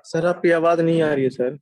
Sir आपकी आवाज नहीं आ रही है सर।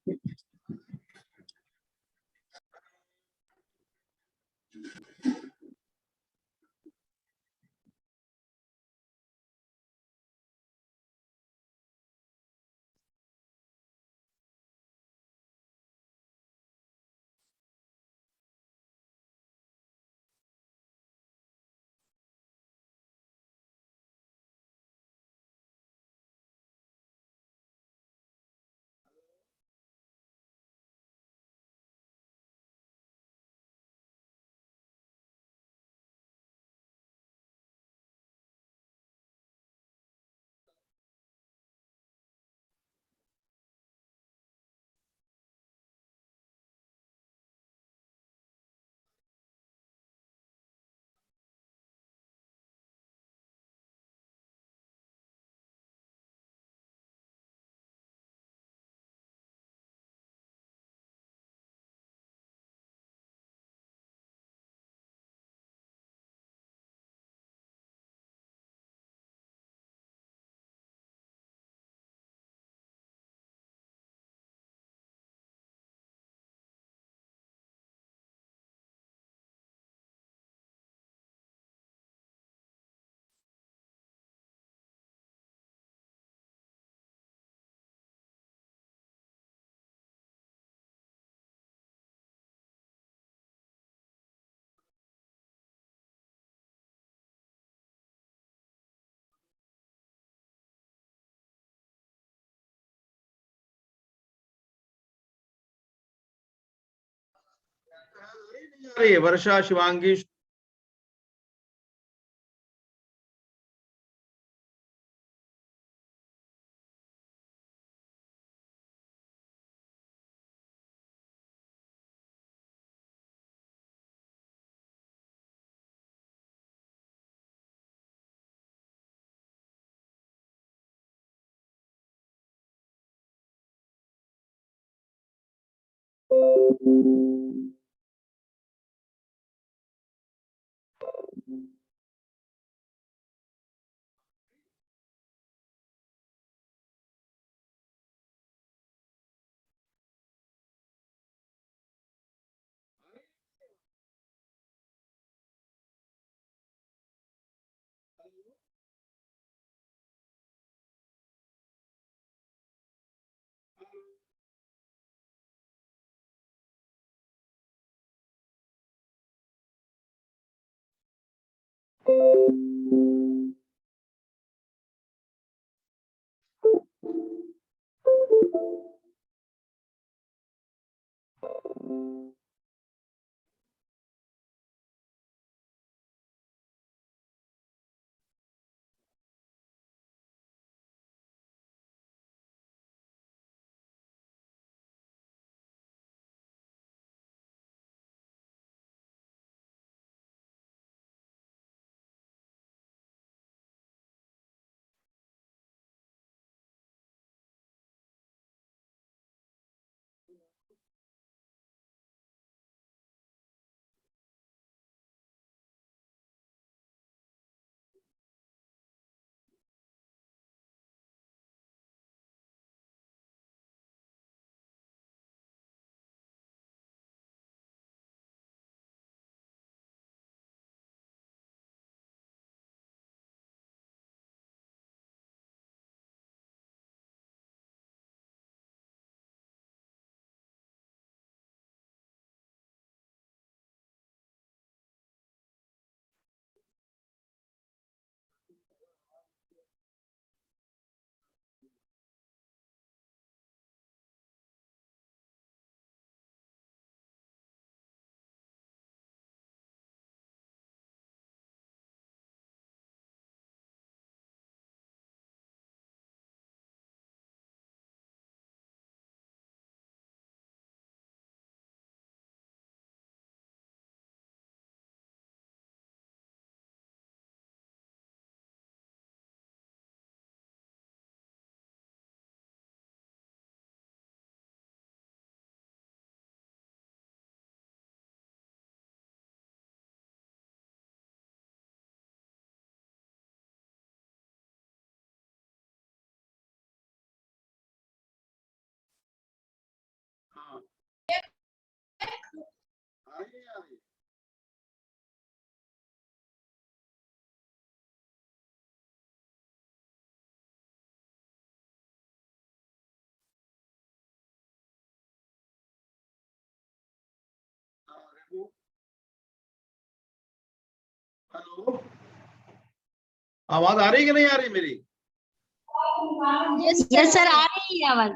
अरे वर्षा शिवांगी आवाज आ रही कि नहीं आ रही मेरी? यस सर, आ रही है आवाज।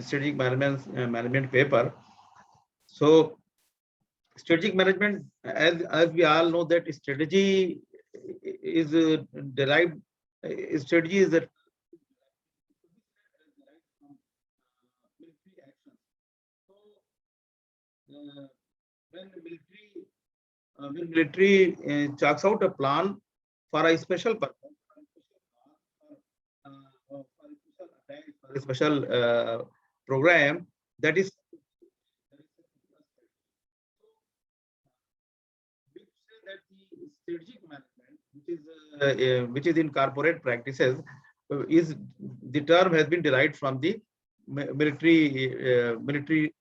Strategic management paper. So strategic management, as we all know, that strategy is derived. Strategy is that when military chalks out a plan for a special purpose, for a special program, that is that the strategic management, which is in corporate practices, is the term has been derived from the military.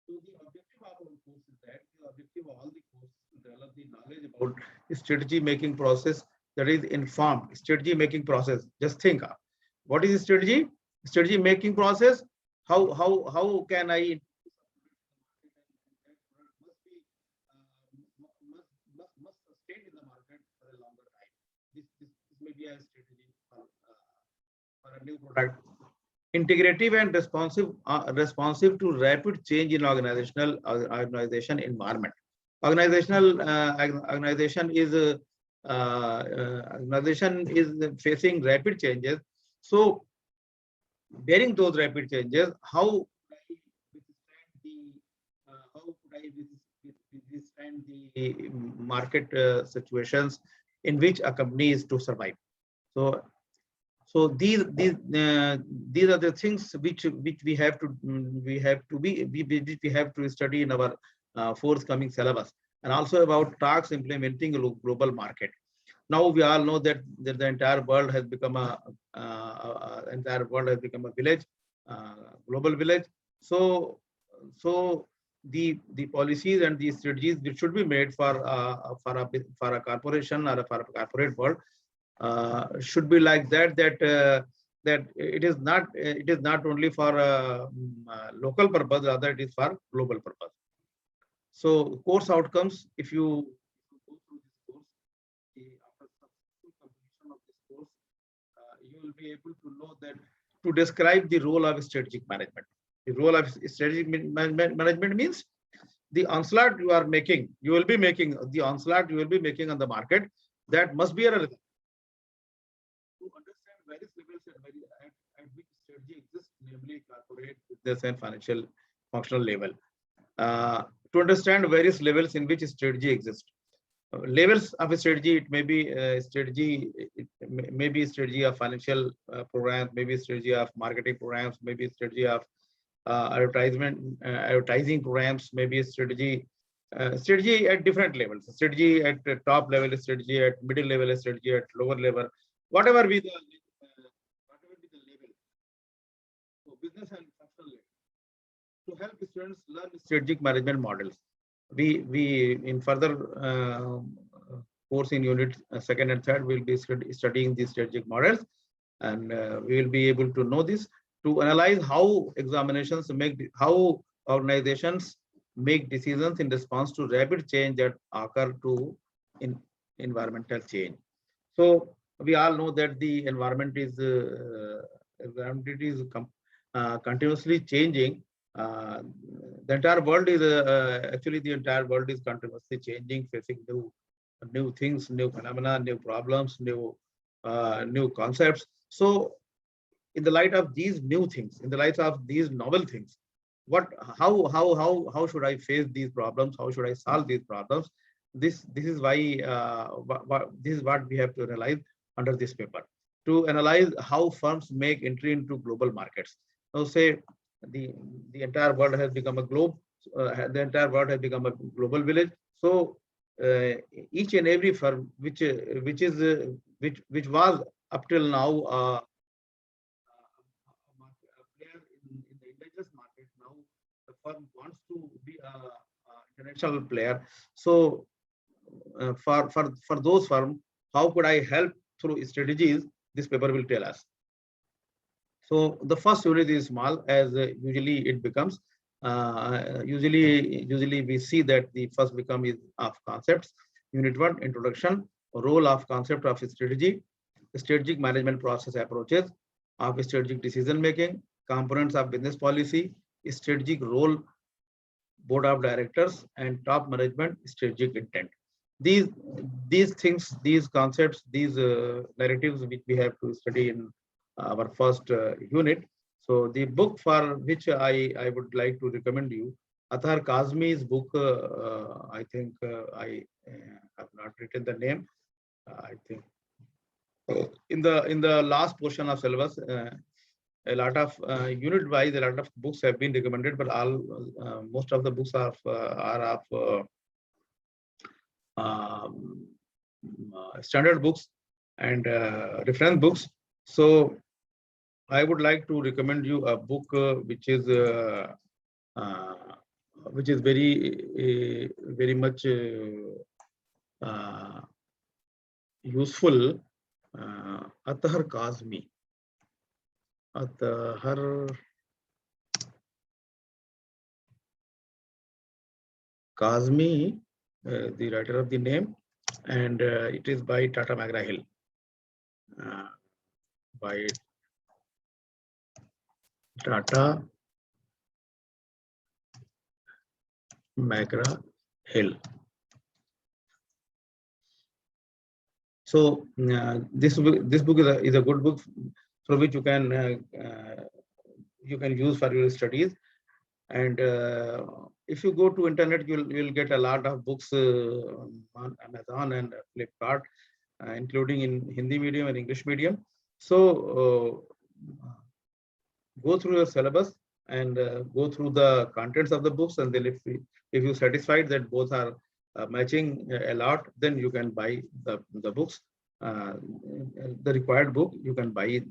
So the objective of our course is that the objective of all the courses to develop the knowledge about strategy making process, that is informed strategy making process. Just think, what is strategy? Strategy making process. How can I must sustain in the market for a longer time? This may be a strategy for a new product. Integrative and responsive to rapid change in organization environment. Organization is facing rapid changes. So bearing those rapid changes, how could I withstand the market situations in which a company is to survive? So these are the things which we have to study in our forthcoming syllabus, and also about talks implementing a global market. Now we all know that the entire world has become a village, global village. So the policies and the strategies which should be made for a corporation or for a corporate world should be like that it is not only for local purpose, rather it is for global purpose. So course outcomes, if you go through this course, after successful completion of this course, you will be able to know that to describe the role of strategic management. The role of strategic management means the onslaught you are making, you will be making the onslaught you will be making on the market, that must be a relevant. To understand various levels at which strategy exists, namely corporate, business, and financial functional level. To understand various levels in which strategy exists. Levels of a strategy, it may be strategy, it may be strategy of financial programs, maybe strategy of marketing programs, maybe strategy of advertising programs, maybe strategy at different levels. Strategy at the top level, strategy at middle level, strategy at lower level, whatever be the level. So business and functional level. To help students learn strategic management models, we in further course in unit 2nd and 3rd will be studying these strategic models, and we will be able to know this, to analyze how examinations how organizations make decisions in response to rapid change that occur to in environmental change. So we all know that the environment is continuously changing. The entire world is actually the entire world is continuously changing, facing new things, new phenomena, new problems, new concepts. So in the light of these new things, in the light of these novel things, how should I face these problems? How should I solve these problems? This is why this is what we have to analyze under this paper, to analyze how firms make entry into global markets. Now say the entire world has become a globe, the entire world has become a global village. So each and every firm which was up till now a player in the indigenous market. Now the firm wants to be a international player. So for those firms, how could I help through strategies? This paper will tell us. So the first unit is small, as usually it becomes. Usually we see that the first become is of concepts. Unit 1, introduction, role of concept of strategy, strategic management process approaches of strategic decision making, components of business policy, strategic role, board of directors, and top management strategic intent. These things, these concepts, these narratives which we have to study in our first unit. So the book for which I would like to recommend you, Athar Kazmi's book. I think I have not written the name. I think in the last portion of syllabus, a lot of unit wise, a lot of books have been recommended, but most of the books are of standard books and reference books. So I would like to recommend you a book which is very much useful. Athar Kazmi. Athar Kazmi, the writer of the name, and it is by Tata McGraw-Hill. By Tata McGraw-Hill. So this book is a good book for which you can use for your studies. And if you go to internet, you'll get a lot of books on Amazon and Flipkart, including in Hindi medium and English medium. So go through your syllabus and go through the contents of the books, and then if you're satisfied that both are matching a lot, then you can buy the books, the required book. You can buy it.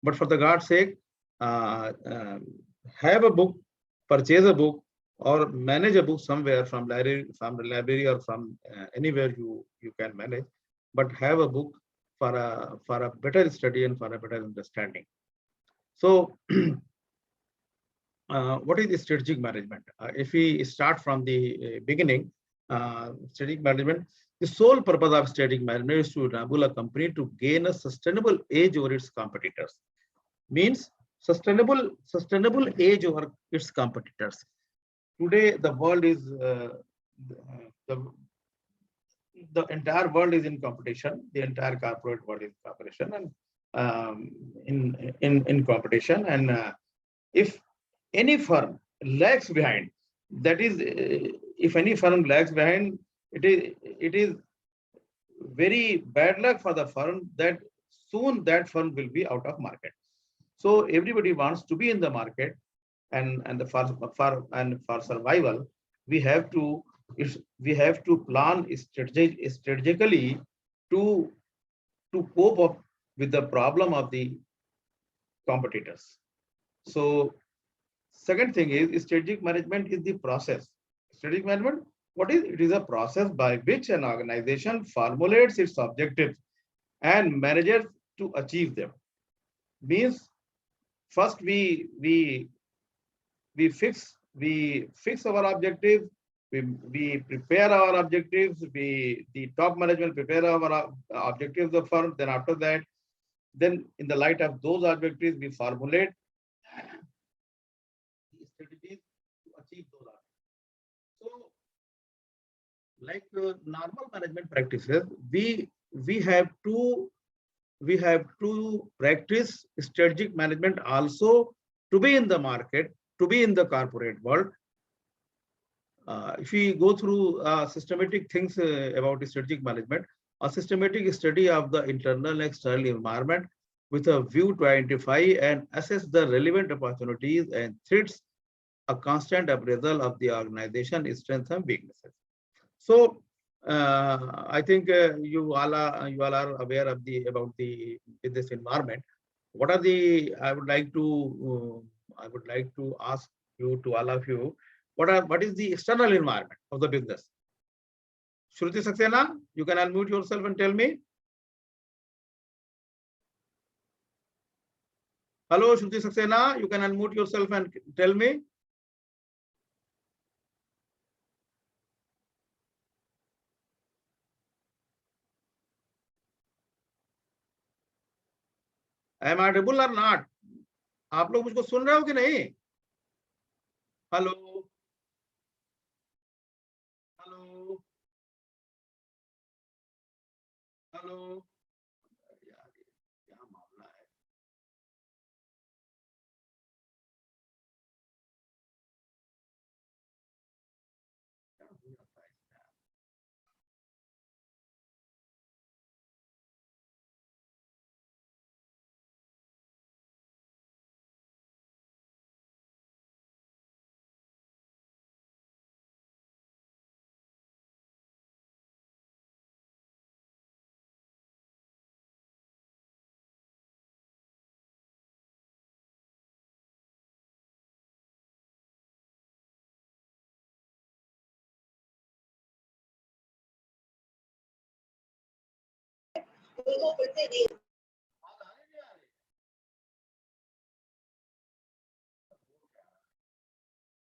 But for the God's sake, have a book, purchase a book, or manage a book somewhere from library or from anywhere you can manage. But have a book for a better study and for a better understanding. So, what is the strategic management? If we start from the beginning, strategic management, the sole purpose of strategic management is to enable a company to gain a sustainable edge over its competitors. Means sustainable edge over its competitors. Today, the world is the entire world is in competition. The entire corporate world is in competition and in competition. And if any firm lags behind, that is, if any firm lags behind, it is very bad luck for the firm that soon that firm will be out of market. So everybody wants to be in the market, and for survival, we have to plan strategically to cope up with the problem of the competitors. So second thing is strategic management is the process. Strategic management, what is it? It is a process by which an organization formulates its objectives and manages to achieve them. Means first we fix our objectives, we prepare our objectives, the top management prepare our objectives of firm. Then after that, then in the light of those objectives, we formulate strategies to achieve those objectives. So, like normal management practices, we have to practice strategic management also to be in the market, to be in the corporate world. If we go through systematic things about strategic management, a systematic study of the internal and external environment with a view to identify and assess the relevant opportunities and threats, a constant appraisal of the organization, strengths and weaknesses. So I think you all are aware of about the business environment. What are the? I would like to ask you, to all of you, what is the external environment of the business? Shruti Saxena, you can unmute yourself and tell me. Hello, Shruti Saxena, you can unmute yourself and tell me. Am I audible or not? आप लोग मुझको सुन रहे हो कि नहीं? Hello hello hello, यार क्या मामला है? क्या हो जाता है?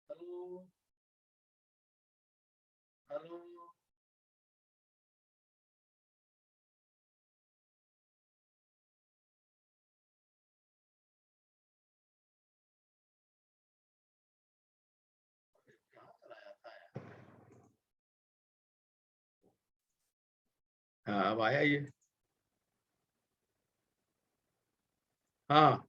हेलो हेलो, क्या चला जाता है? हाँ, अब आया ये। हाँ,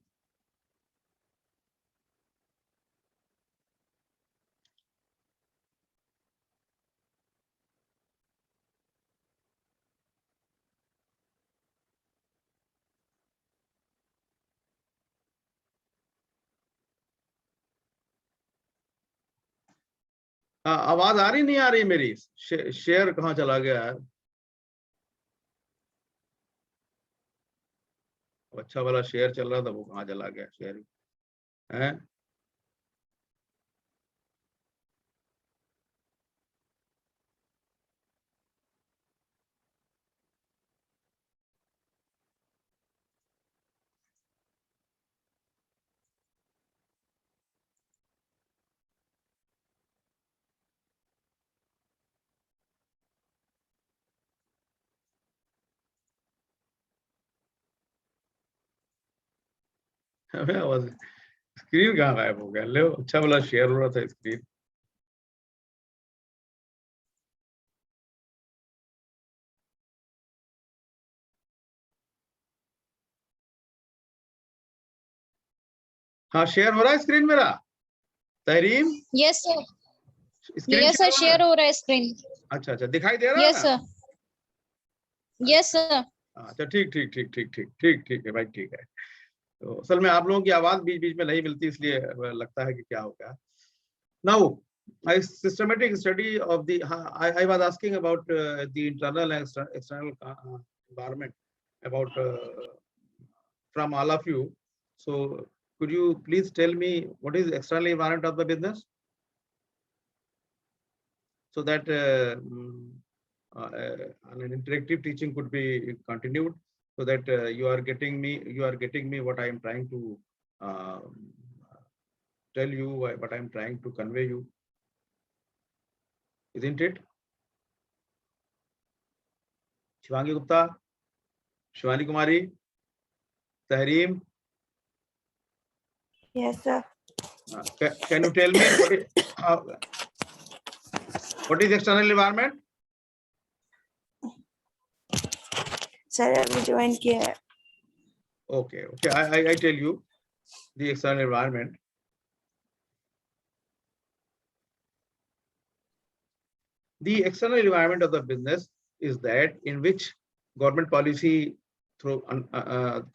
हाँ, आवाज आ रही नहीं आ रही मेरी? शेयर कहाँ चला गया है? अच्छा वाला शेयर चल रहा था, वो कहाँ चला गया शेयर है? आवाज, स्क्रीन कहाँ गायब हो गया? ले, अच्छा वाला शेयर हो रहा था स्क्रीन। हाँ, शेयर हो रहा है स्क्रीन मेरा? Tahreem, yes sir, screen yes sir, share हो रहा है स्क्रीन। अच्छा अच्छा, दिखाई दे रहा है यस ना? Sir, yes sir. अच्छा, ठीक ठीक ठीक ठीक ठीक ठीक ठीक है भाई, ठीक है। तो असल में आप लोगों की आवाज बीच बीच में नहीं मिलती, इसलिए लगता है कि क्या हो गया। Now, a systematic study of the, I was asking about the internal and external environment about from all of you. So could you please tell me what is external environment of the business, so that an interactive teaching could be continued, so that you are getting me what I am trying to tell you, what I am trying to convey you, isn't it? Shivangi Gupta, Shivani Kumari, Tahreem, Yes, sir. can you tell me what is external environment? Sir, अभी join किया है. Okay, I tell you the external environment. The external environment of the business is that in which government policy through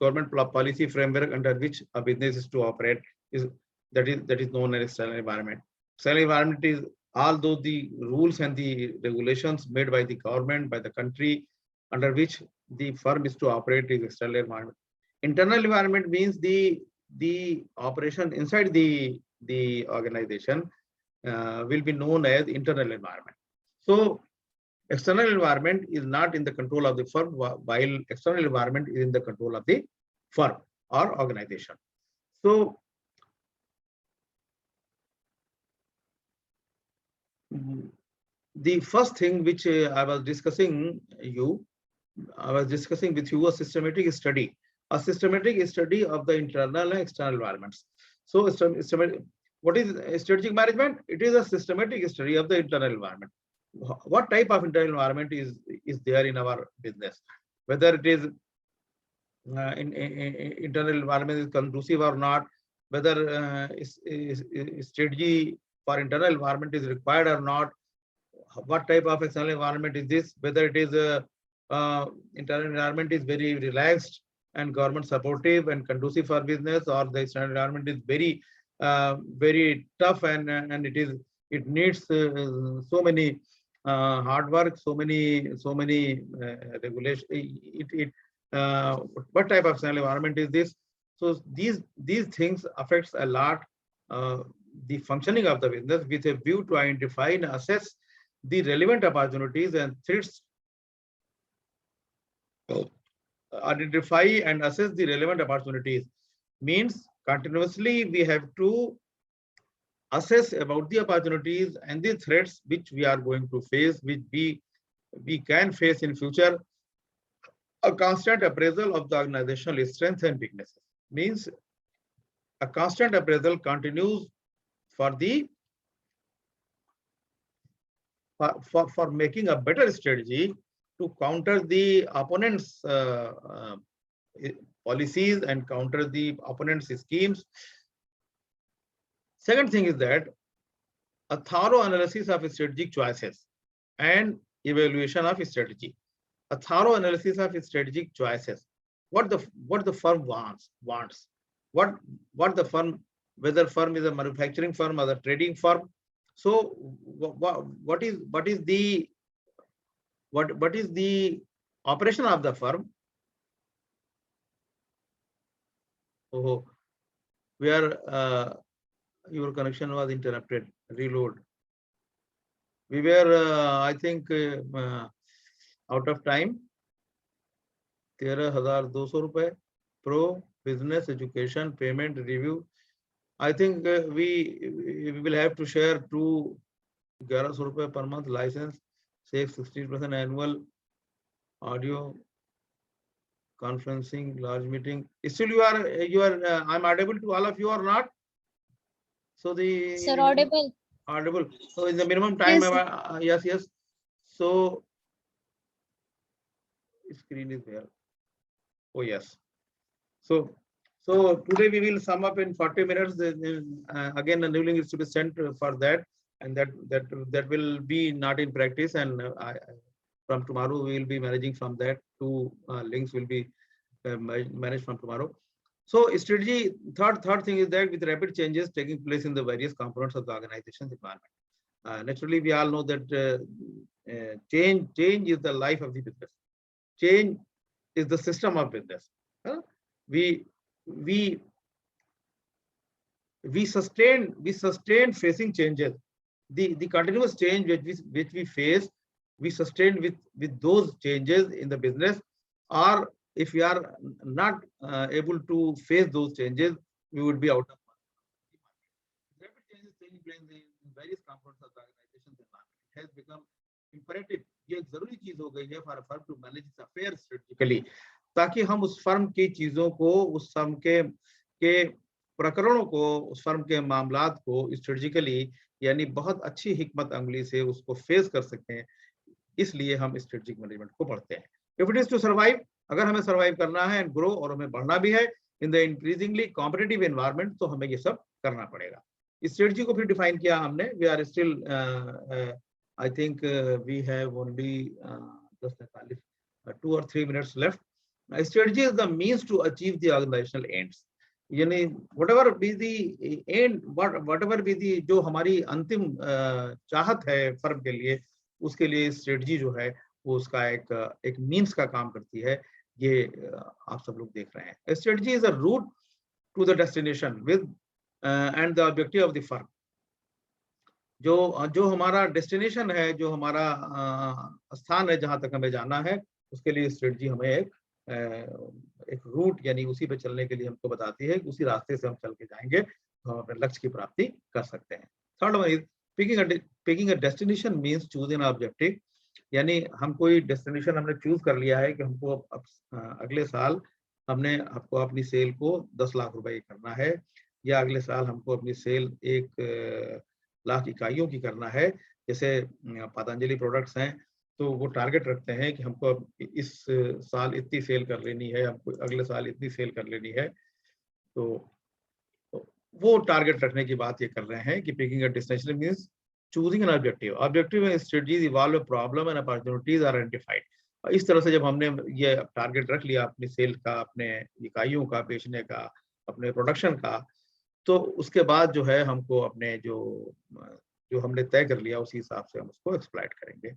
government policy framework under which a business is to operate is that is known as external environment. External environment is although the rules and the regulations made by the government, by the country, under which the firm is to operate is external environment. Internal environment means the operation inside the organization will be known as internal environment. So external environment is not in the control of the firm, while external environment is in the control of the firm or organization. So the first thing which I was discussing with you a systematic study of the internal and external environments. So what is strategic management? It is a systematic study of the internal environment. What type of internal environment is there in our business? Whether it is internal environment is conducive or not, whether strategy for internal environment is required or not, what type of external environment is this, whether it is internal environment is very relaxed and government supportive and conducive for business, or the external environment is very very tough and it needs so many hard work, so many regulation. What type of external environment is this? So these things affects a lot the functioning of the business with a view to identify and assess the relevant opportunities and threats. Identify and assess the relevant opportunities means continuously we have to assess about the opportunities and the threats which we are going to face, which we can face in future. A constant appraisal of the organizational strengths and weaknesses means a constant appraisal continues for making a better strategy to counter the opponent's policies and counter the opponent's schemes. Second thing is that a thorough analysis of strategic choices and evaluation of strategy. A thorough analysis of strategic choices. What the firm wants. What the firm, whether firm is a manufacturing firm or a trading firm. So what is the operation of the firm? Oh, where your connection was interrupted. Reload. We were, I think, out of time. 13,200 rupees. Pro business education payment review. I think we will have to share 1100 rupees per month license, save 16% annual audio conferencing, large meeting. Still you are I'm audible to all of you or not? So the Sir, audible. Audible. So in the minimum time, Yes, yes. So screen is there. Oh yes. So today we will sum up in 40 minutes. Again, a new link is to be sent for that, and that will be not in practice. And from tomorrow we will be managing from that. Two links will be managed from tomorrow. So strategy. Third thing is that with rapid changes taking place in the various components of the organization's environment. Naturally, we all know that change is the life of the business. Change is the system of business. We sustain facing changes. The continuous change which we face, we sustain with those changes in the business. Or if we are not able to face those changes, we would be out of market. Rapid changes taking place in various components of the organization's environment. It has become imperative. ये एक जरूरी चीज हो गई है for a firm to manage its affairs strategically, ताकि हम उस फर्म की चीजों को, उस फर्म के प्रकरणों को, उस फर्म के मामलात को स्ट्रेटेजिकली यानी बहुत अच्छी हिकमत अमली से उसको फेस कर सकते हैं. इसलिए हम स्ट्रेटेजिक मैनेजमेंट को पढ़ते हैं. If it is to survive, अगर हमें सर्वाइव करना है एंड ग्रो और हमें बढ़ना भी है in the increasingly competitive environment, तो हमें ये सब करना पड़ेगा. स्ट्रेटजी को फिर डिफाइन किया हमने. We are still I think we have only just 2 or 3 minutes left. Strategy is the means to achieve the organizational ends. यानी whatever be the end, whatever be the जो हमारी अंतिम चाहत है फर्म के लिए, उसके लिए स्ट्रेटजी जो है वो उसका एक मीन्स का काम करती है। ये आप सब लोग देख रहे हैं। Strategy is a route to the destination with and the objective of the firm. जो हमारा डेस्टिनेशन है, जो हमारा स्थान है जहां तक हमें जाना है, उसके लिए स्ट्रेटजी हमें एक रूट यानी उसी पे चलने के लिए हमको बताती है कि उसी रास्ते से हम चल के जाएंगे तो हम अपने लक्ष्य की प्राप्ति कर सकते हैं। Third one is picking a destination means choosing an objective. यानी हम कोई डेस्टिनेशन हमने चूज कर लिया है कि हमको अगले साल आपको अपनी सेल को 10 लाख रुपए करना है, या अगले साल हमको अपनी सेल 1 लाख इकाइयों की करना है। जैसे पतंजलि प्रोडक्ट्स हैं तो वो टारगेट रखते हैं कि हमको इस साल इतनी सेल कर लेनी है, हमको अगले साल इतनी सेल कर लेनी है। तो वो टारगेट रखने की बात ये कर रहे हैं कि picking a destination means choosing an objective. Objective and strategies evolve a problem and opportunities are identified. इस तरह से जब हमने ये टारगेट रख लिया अपनी सेल का, अपने इकाइयों का बेचने का, अपने प्रोडक्शन का, तो उसके बाद जो है हमको अपने जो हमने तय कर लिया उसी हिसाब से हम उसको एक्सप्लॉइट करेंगे।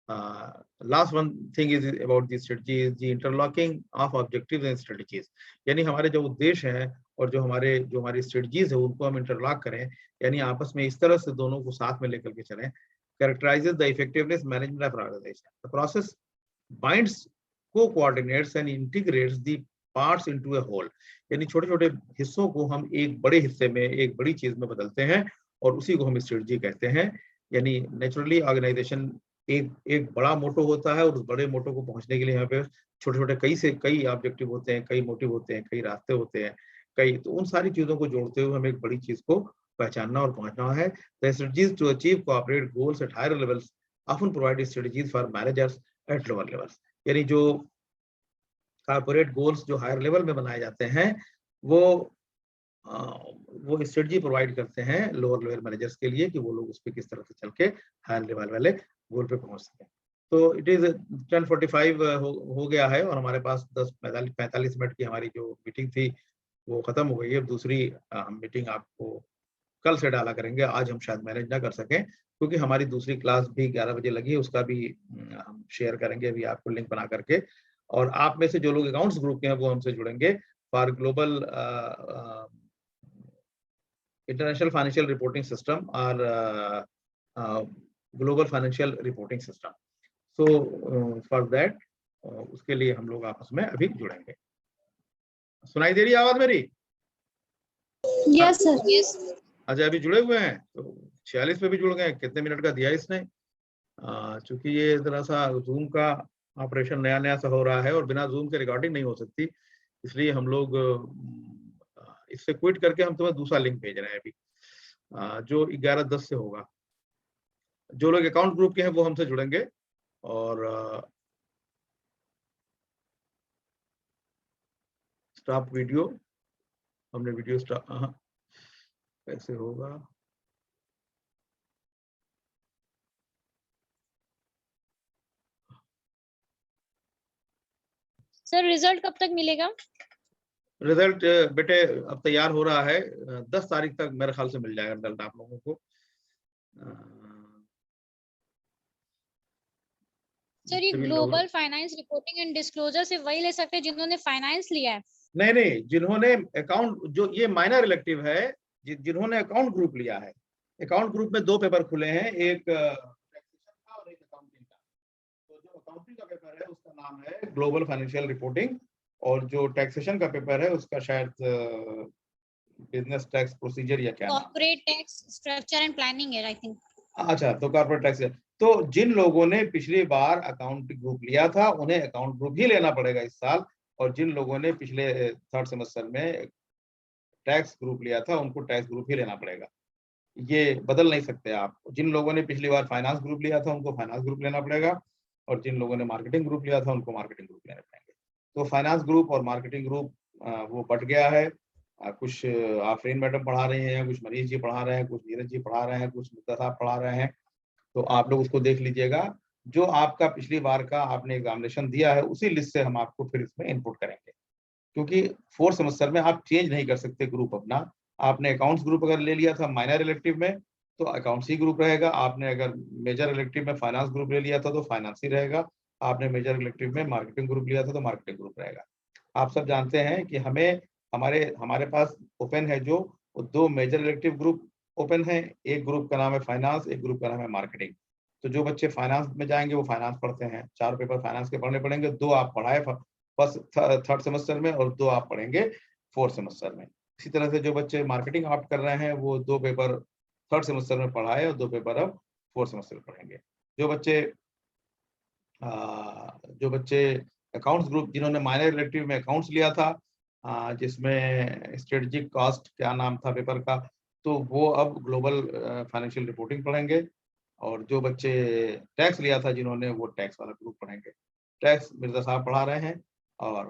Last one thing is about the strategy is the interlocking of objectives and strategies. यानी हमारे जो उद्देश्य हैं और जो हमारी स्ट्रेटजीज है उनको हम इंटरलॉक करें, यानी आपस में इस तरह से दोनों को साथ में लेकर के चलें। Characterises the effectiveness management of organisation. The process binds, co coordinates and integrates the parts into a whole. यानी छोटे छोटे हिस्सों को हम एक बड़े हिस्से में, एक बड़ी चीज में बदलते हैं और उसी को हम स्ट्रेटजी कहते हैं। यानी नेचुरली ऑर्गेनाइजेशन एक बड़ा मोटो होता है और उस बड़े मोटो को पहुंचने के लिए यहाँ पे छोटे छोटे कई ऑब्जेक्टिव होते हैं, कई मोटिव होते हैं, कई रास्ते होते हैं, तो उन सारी चीजों को जोड़ते हुए हमें एक बड़ी चीज को पहचानना और पहुंचना है। The strategies to achieve corporate goals at higher levels often provide strategies for managers at lower levels. यानी जो कॉर्पोरेट गोल्स जो हायर लेवल में बनाए जाते हैं वो स्ट्रेटजी प्रोवाइड करते हैं लोअर लेवल मैनेजर्स के लिए कि वो लोग उस पर किस तरह से चल के हायर लेवल वाले गोल पे पहुंच सकें। तो इट इज 10:45 हो गया है और हमारे पास 45 मिनट की हमारी जो मीटिंग थी वो खत्म हो गई है। दूसरी मीटिंग आपको कल से डाला करेंगे, आज हम शायद मैनेज ना कर सकें क्योंकि हमारी दूसरी क्लास भी 11 बजे लगी है, उसका भी हम शेयर करेंगे अभी आपको लिंक बना करके। और आप में से जो लोग अकाउंट्स ग्रुप के हैं वो हमसे जुड़ेंगे for global international financial reporting system और global financial reporting system. So for that उसके लिए हम लोग आपस में अभी जुड़ेंगे। सुनाई दे रही है आवाज मेरी? Yes sir. यस। अच्छा, अभी जुड़े हुए हैं तो 46 पे भी जुड़ गए। कितने मिनट का दिया इसने? चूंकि ये जरा सा जूम का ऑपरेशन नया नया सा हो रहा है और बिना जूम के रिकॉर्डिंग नहीं हो सकती, इसलिए हम लोग इससे क्विट करके हम तुम्हें दूसरा लिंक भेज रहे हैं अभी, जो 11:10 से होगा। जो लोग अकाउंट ग्रुप के हैं वो हमसे जुड़ेंगे और स्टॉप वीडियो, हमने वीडियो स्टॉप कैसे होगा? सर रिजल्ट कब तक मिलेगा? रिजल्ट बेटे अब तैयार हो रहा है, 10 तारीख तक मेरे ख्याल से मिल जाएगा रिजल्ट आप लोगों को। सर ये global finance reporting and disclosure से वही ले सकते हैं जिन्होंने फाइनेंस लिया है? नहीं, जिन्होंने अकाउंट, जो ये माइनर इलेक्टिव है, जिन्होंने अकाउंट ग्रुप लिया है। अकाउंट ग्रुप में 2 पेपर खुले हैं, एक टैक्सेशन का और एक अकाउंटिंग का। तो जो अकाउंटिंग का पेपर है उसका नाम है ग्लोबल फाइनेंशियल रिपोर्टिंग और जो टैक्सेशन का पेपर है उसका शायद बिजनेस टैक्स प्रोसीजर या क्या, corporate tax structure and planning है आई थिंक। अच्छा, तो कॉर्पोरेट टैक्स। तो जिन लोगों ने पिछली बार अकाउंट ग्रुप लिया था उन्हें अकाउंट ग्रुप ही लेना पड़ेगा इस साल, और जिन लोगों ने पिछले 3rd सेमेस्टर में टैक्स ग्रुप लिया था उनको टैक्स ग्रुप ही लेना पड़ेगा। ये बदल नहीं सकते आप। जिन लोगों ने पिछली बार फाइनेंस ग्रुप लिया था उनको फाइनेंस ग्रुप लेना पड़ेगा और जिन लोगों ने मार्केटिंग ग्रुप लिया था उनको मार्केटिंग ग्रुप लेने पड़ेंगे। तो फाइनेंस ग्रुप और मार्केटिंग ग्रुप वो बट गया है। कुछ आफरीन मैडम पढ़ा रही हैं, कुछ मनीष जी पढ़ा रहे हैं, कुछ नीरज जी पढ़ा रहे हैं, कुछ मुद्दा साहब पढ़ा रहे हैं। तो आप लोग उसको देख लीजिएगा। जो आपका पिछली बार का आपने एग्जामिनेशन दिया है उसी लिस्ट से हम आपको फिर इसमें इनपुट करेंगे। क्योंकि फोर्थ सेमेस्टर में आप चेंज नहीं कर सकते ग्रुप अपना। आपने अकाउंट्स ग्रुप अगर ले लिया था माइनर इलेक्टिव में तो अकाउंट्स ही ग्रुप रहेगा, आपने अगर मेजर इलेक्टिव में फाइनेंस ग्रुप ले लिया था तो फाइनेंस ही रहेगा, आपने मेजर इलेक्टिव में मार्केटिंग ग्रुप लिया था तो मार्केटिंग ग्रुप रहेगा। आप सब जानते हैं कि हमें हमारे पास ओपन है जो 2 मेजर इलेक्टिव ग्रुप ओपन है, एक ग्रुप का नाम है फाइनेंस, एक ग्रुप का नाम है मार्केटिंग। तो जो बच्चे फाइनेंस में जाएंगे वो फाइनेंस पढ़ते हैं, 4 पेपर फाइनेंस के पढ़ने पड़ेंगे, 2 आप पढ़ाए फर्स्ट थर्ड सेमेस्टर में और 2 आप पढ़ेंगे फोर्थ सेमेस्टर में। इसी तरह से जो बच्चे मार्केटिंग ऑप्ट कर रहे हैं वो 2 पेपर थर्ड सेमेस्टर में पढ़ाए और 2 पेपर अब फोर्थ सेमेस्टर में पढ़ेंगे। जो बच्चे अकाउंट्स ग्रुप जिन्होंने माइनर इलेक्टिव में अकाउंट्स लिया था, जिसमें स्ट्रेटेजिक कॉस्ट क्या नाम था पेपर का, तो वो अब ग्लोबल फाइनेंशियल रिपोर्टिंग पढ़ेंगे। और जो बच्चे टैक्स लिया था जिन्होंने, वो टैक्स वाला ग्रुप पढ़ेंगे। टैक्स मिर्जा साहब पढ़ा रहे हैं और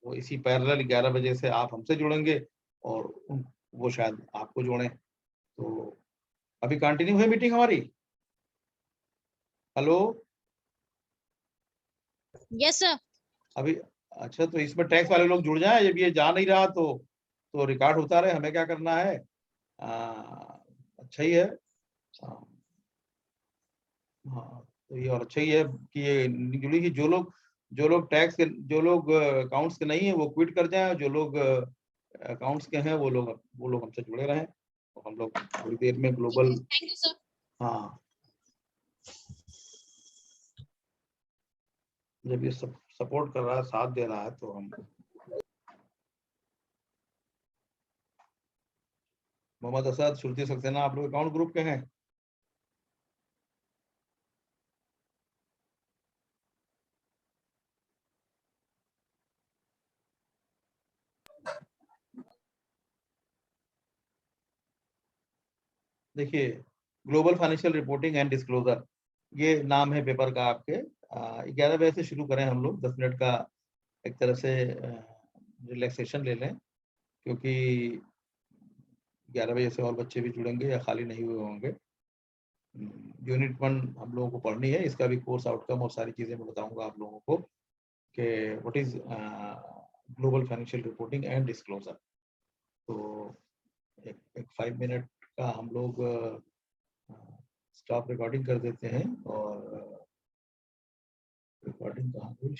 वो इसी पैरेलल 11 बजे से आप हमसे जुड़ेंगे और वो शायद आपको जोड़ें। तो अभी कंटिन्यू है मीटिंग हमारी। Hello yes sir. अभी अच्छा, तो इसमें टैक्स वाले लोग जुड़ जाएं। जब ये जा नहीं रहा तो रिकॉर्ड होता रहे, हमें क्या करना है। अच्छा ही है। हाँ, तो ये और अच्छा ही है कि ये जुड़ी कि जो लोग टैक्स के, जो लोग अकाउंट्स के नहीं है वो क्विट कर जाएं, जो लोग अकाउंट्स के हैं वो लोग हमसे जुड़े रहें। और हम लोग थोड़ी देर में ग्लोबल, थैंक यू सर। हाँ, जब ये सब सपोर्ट कर रहा है, साथ दे रहा है, तो हम मोहम्मद असद, श्रुति सक्सेना, आप लोग अकाउंट ग्रुप के हैं? देखिए, global financial reporting and disclosure, ये नाम है पेपर का आपके। 11 बजे से शुरू करें हम लोग, 10 मिनट का एक तरह से रिलैक्सेशन ले लें, क्योंकि 11 बजे से और बच्चे भी जुड़ेंगे या खाली नहीं हुए होंगे। यूनिट 1 हम लोगों को पढ़नी है, इसका भी कोर्स आउटकम और सारी चीज़ें मैं बताऊंगा आप लोगों को कि what is global financial reporting and disclosure. तो एक 5 मिनट का हम लोग स्टॉप रिकॉर्डिंग कर देते हैं और रिकॉर्डिंग कहाँ हुई?